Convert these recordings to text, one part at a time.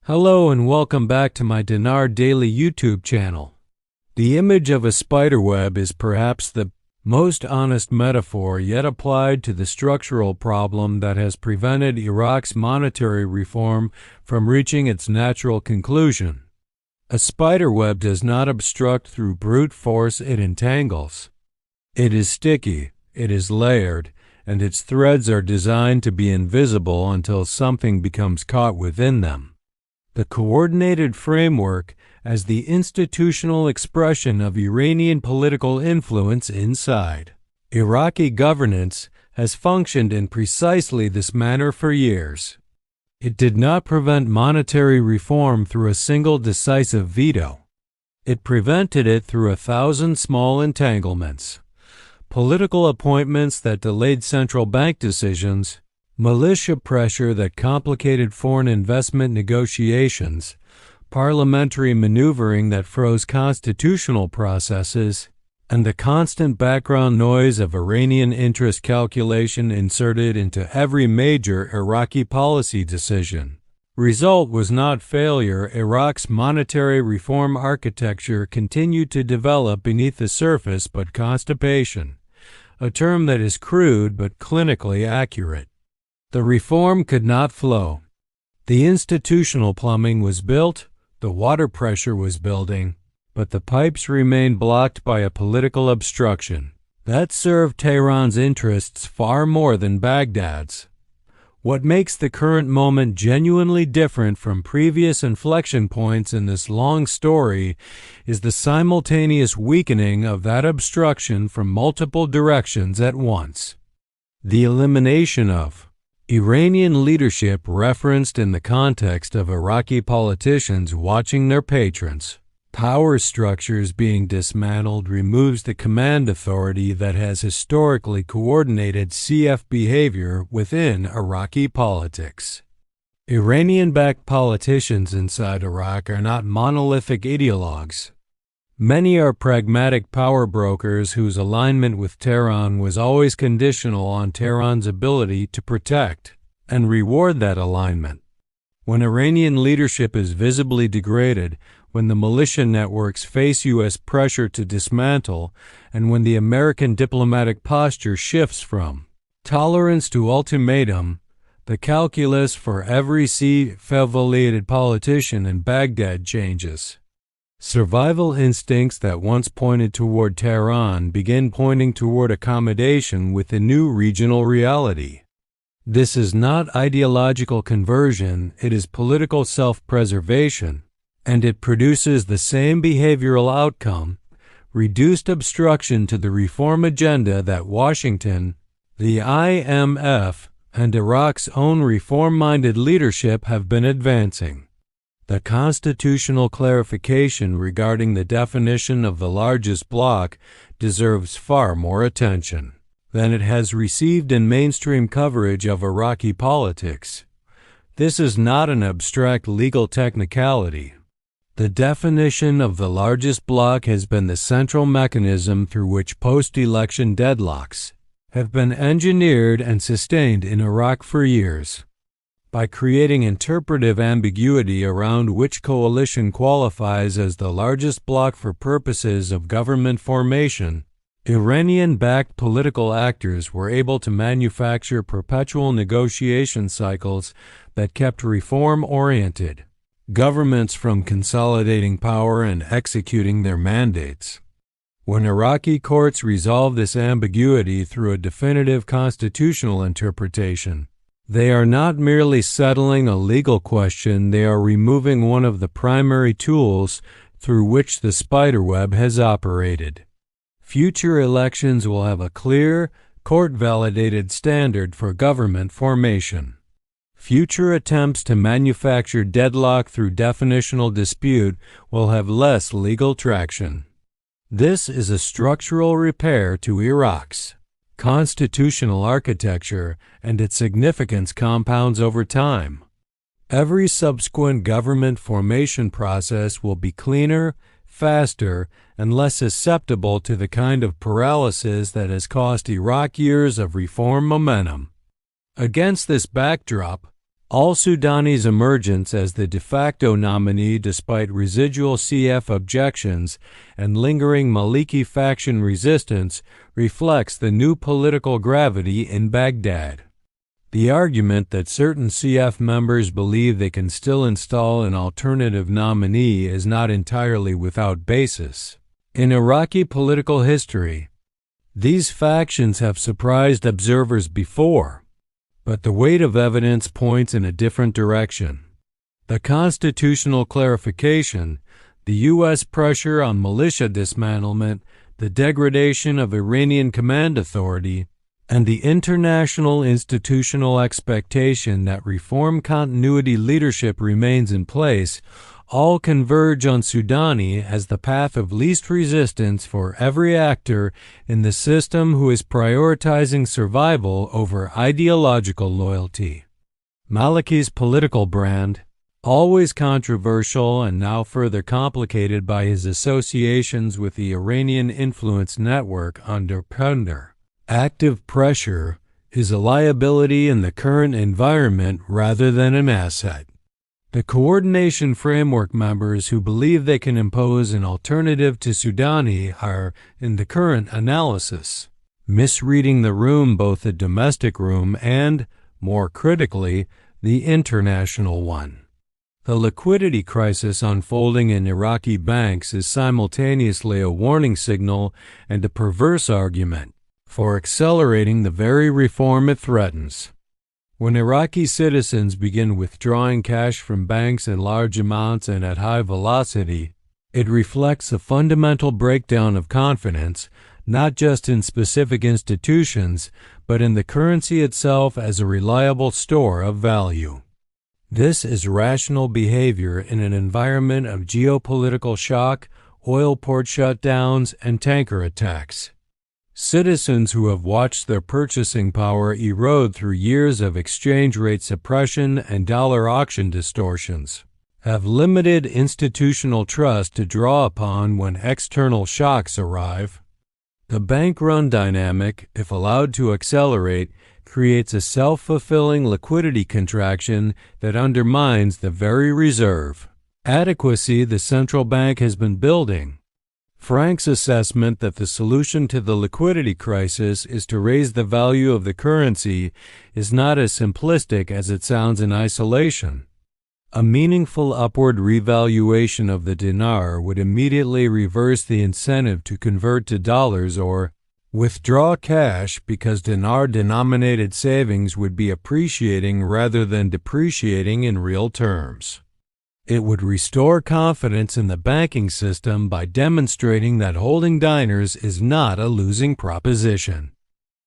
Hello and welcome back to my Dinar Daily YouTube channel. The image of a spiderweb is perhaps the most honest metaphor yet applied to the structural problem that has prevented Iraq's monetary reform from reaching its natural conclusion. A spiderweb does not obstruct through brute force, it entangles. It is sticky, it is layered, and its threads are designed to be invisible until something becomes caught within them. The coordinated framework as the institutional expression of Iranian political influence inside Iraqi governance has functioned in precisely this manner for years. It did not prevent monetary reform through a single decisive veto. It prevented it through 1,000 small entanglements. Political appointments that delayed central bank decisions, militia pressure that complicated foreign investment negotiations, parliamentary maneuvering that froze constitutional processes, and the constant background noise of Iranian interest calculation inserted into every major Iraqi policy decision. Result was not failure. Iraq's monetary reform architecture continued to develop beneath the surface, but constipation, a term that is crude but clinically accurate. The reform could not flow. The institutional plumbing was built, the water pressure was building, but the pipes remained blocked by a political obstruction that served Tehran's interests far more than Baghdad's. What makes the current moment genuinely different from previous inflection points in this long story is the simultaneous weakening of that obstruction from multiple directions at once. The elimination of Iranian leadership referenced in the context of Iraqi politicians watching their patrons. Power structures being dismantled removes the command authority that has historically coordinated CF behavior within Iraqi politics. Iranian-backed politicians inside Iraq are not monolithic ideologues. Many are pragmatic power brokers whose alignment with Tehran was always conditional on Tehran's ability to protect and reward that alignment. When Iranian leadership is visibly degraded, when the militia networks face U.S. pressure to dismantle, and when the American diplomatic posture shifts from tolerance to ultimatum, the calculus for every C-affiliated politician in Baghdad changes. Survival instincts that once pointed toward Tehran begin pointing toward accommodation with the new regional reality. This is not ideological conversion, it is political self-preservation, and it produces the same behavioral outcome, reduced obstruction to the reform agenda that Washington, the IMF, and Iraq's own reform-minded leadership have been advancing. The constitutional clarification regarding the definition of the largest bloc deserves far more attention than it has received in mainstream coverage of Iraqi politics. This is not an abstract legal technicality. The definition of the largest bloc has been the central mechanism through which post-election deadlocks have been engineered and sustained in Iraq for years. By creating interpretive ambiguity around which coalition qualifies as the largest bloc for purposes of government formation, Iranian-backed political actors were able to manufacture perpetual negotiation cycles that kept reform-oriented governments from consolidating power and executing their mandates. When Iraqi courts resolve this ambiguity through a definitive constitutional interpretation, they are not merely settling a legal question, they are removing one of the primary tools through which the spiderweb has operated. Future elections will have a clear, court-validated standard for government formation. Future attempts to manufacture deadlock through definitional dispute will have less legal traction. This is a structural repair to Iraq's constitutional architecture, and its significance compounds over time. Every subsequent government formation process will be cleaner, faster, and less susceptible to the kind of paralysis that has cost Iraq years of reform momentum. Against this backdrop, Al-Sudani's emergence as the de facto nominee despite residual CF objections and lingering Maliki faction resistance reflects the new political gravity in Baghdad. The argument that certain CF members believe they can still install an alternative nominee is not entirely without basis. In Iraqi political history, these factions have surprised observers before, but the weight of evidence points in a different direction. The constitutional clarification, the U.S. pressure on militia dismantlement, the degradation of Iranian command authority, and the international institutional expectation that reform continuity leadership remains in place all converge on Sudani as the path of least resistance for every actor in the system who is prioritizing survival over ideological loyalty. Maliki's political brand, always controversial and now further complicated by his associations with the Iranian influence network under active pressure, is a liability in the current environment rather than an asset. The coordination framework members who believe they can impose an alternative to Sudani are, in the current analysis, misreading the room, both the domestic room and, more critically, the international one. The liquidity crisis unfolding in Iraqi banks is simultaneously a warning signal and a perverse argument for accelerating the very reform it threatens. When Iraqi citizens begin withdrawing cash from banks in large amounts and at high velocity, it reflects a fundamental breakdown of confidence, not just in specific institutions, but in the currency itself as a reliable store of value. This is rational behavior in an environment of geopolitical shock, oil port shutdowns, and tanker attacks. Citizens who have watched their purchasing power erode through years of exchange rate suppression and dollar auction distortions have limited institutional trust to draw upon when external shocks arrive. The bank-run dynamic, if allowed to accelerate, creates a self-fulfilling liquidity contraction that undermines the very reserve adequacy the central bank has been building. Frank's assessment that the solution to the liquidity crisis is to raise the value of the currency is not as simplistic as it sounds in isolation. A meaningful upward revaluation of the dinar would immediately reverse the incentive to convert to dollars or withdraw cash because dinar-denominated savings would be appreciating rather than depreciating in real terms. It would restore confidence in the banking system by demonstrating that holding dinars is not a losing proposition.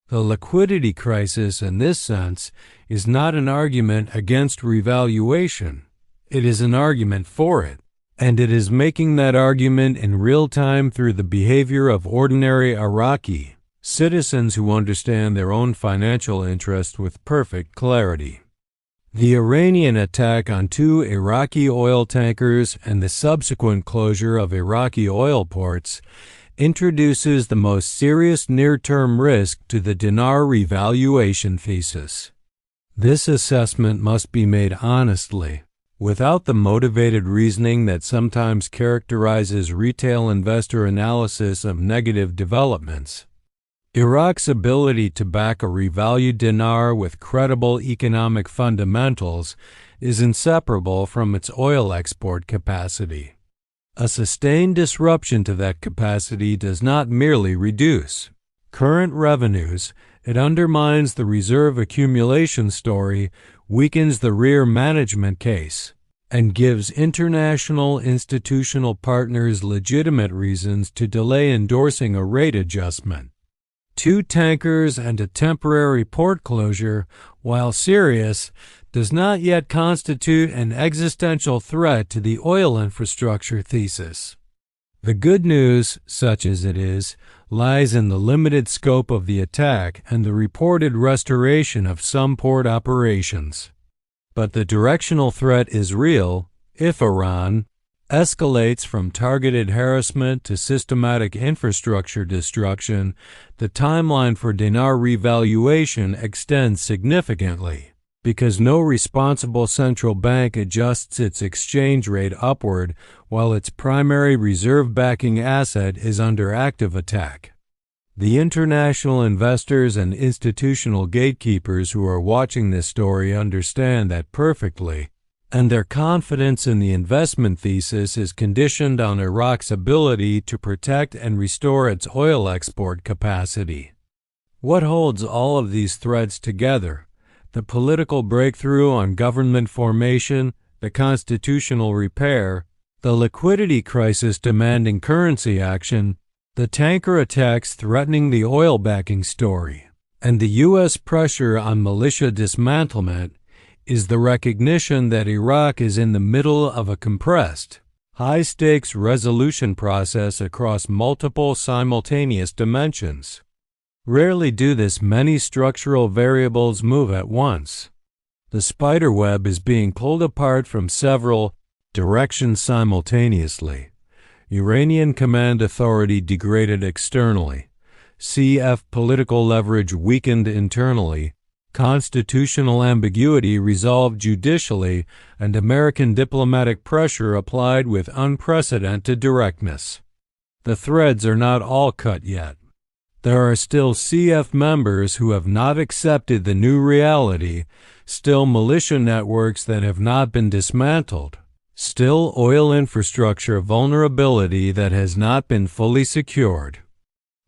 The liquidity crisis, in this sense, is not an argument against revaluation. It is an argument for it, and it is making that argument in real time through the behavior of ordinary Iraqi citizens who understand their own financial interest with perfect clarity. The Iranian attack on 2 Iraqi oil tankers and the subsequent closure of Iraqi oil ports introduces the most serious near-term risk to the dinar revaluation thesis. This assessment must be made honestly, without the motivated reasoning that sometimes characterizes retail investor analysis of negative developments. Iraq's ability to back a revalued dinar with credible economic fundamentals is inseparable from its oil export capacity. A sustained disruption to that capacity does not merely reduce current revenues, it undermines the reserve accumulation story, weakens the rear management case, and gives international institutional partners legitimate reasons to delay endorsing a rate adjustment. 2 tankers and a temporary port closure, while serious, does not yet constitute an existential threat to the oil infrastructure thesis. The good news, such as it is, lies in the limited scope of the attack and the reported restoration of some port operations. But the directional threat is real if Iran escalates from targeted harassment to systematic infrastructure destruction. The timeline for dinar revaluation extends significantly because no responsible central bank adjusts its exchange rate upward while its primary reserve backing asset is under active attack. The international investors and institutional gatekeepers who are watching this story understand that perfectly, and their confidence in the investment thesis is conditioned on Iraq's ability to protect and restore its oil export capacity. What holds all of these threads together? The political breakthrough on government formation, the constitutional repair, the liquidity crisis demanding currency action, the tanker attacks threatening the oil backing story, and the U.S. pressure on militia dismantlement is the recognition that Iraq is in the middle of a compressed, high-stakes resolution process across multiple simultaneous dimensions. Rarely do this many structural variables move at once. The spiderweb is being pulled apart from several directions simultaneously. Iranian command authority degraded externally. CF political leverage weakened internally. Constitutional ambiguity resolved judicially, and American diplomatic pressure applied with unprecedented directness. The threads are not all cut yet. There are still CF members who have not accepted the new reality, still militia networks that have not been dismantled, still oil infrastructure vulnerability that has not been fully secured.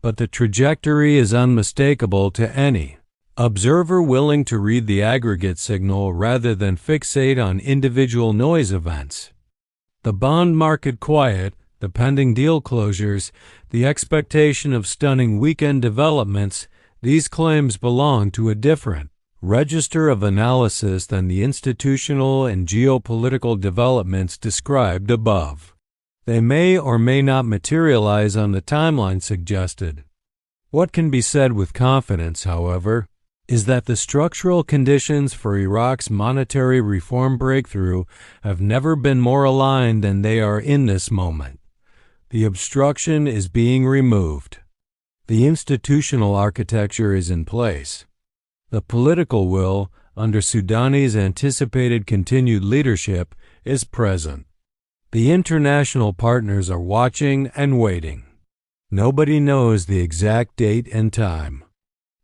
But the trajectory is unmistakable to any observer willing to read the aggregate signal rather than fixate on individual noise events. The bond market quiet, the pending deal closures, the expectation of stunning weekend developments, these claims belong to a different register of analysis than the institutional and geopolitical developments described above. They may or may not materialize on the timeline suggested. What can be said with confidence, however, is that the structural conditions for Iraq's monetary reform breakthrough have never been more aligned than they are in this moment. The obstruction is being removed. The institutional architecture is in place. The political will, under Soudani's anticipated continued leadership, is present. The international partners are watching and waiting. Nobody knows the exact date and time.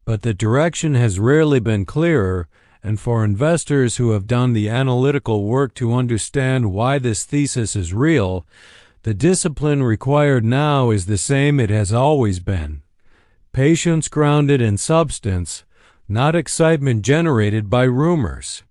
But the direction has rarely been clearer, and for investors who have done the analytical work to understand why this thesis is real, the discipline required now is the same it has always been. Patience grounded in substance, not excitement generated by rumors.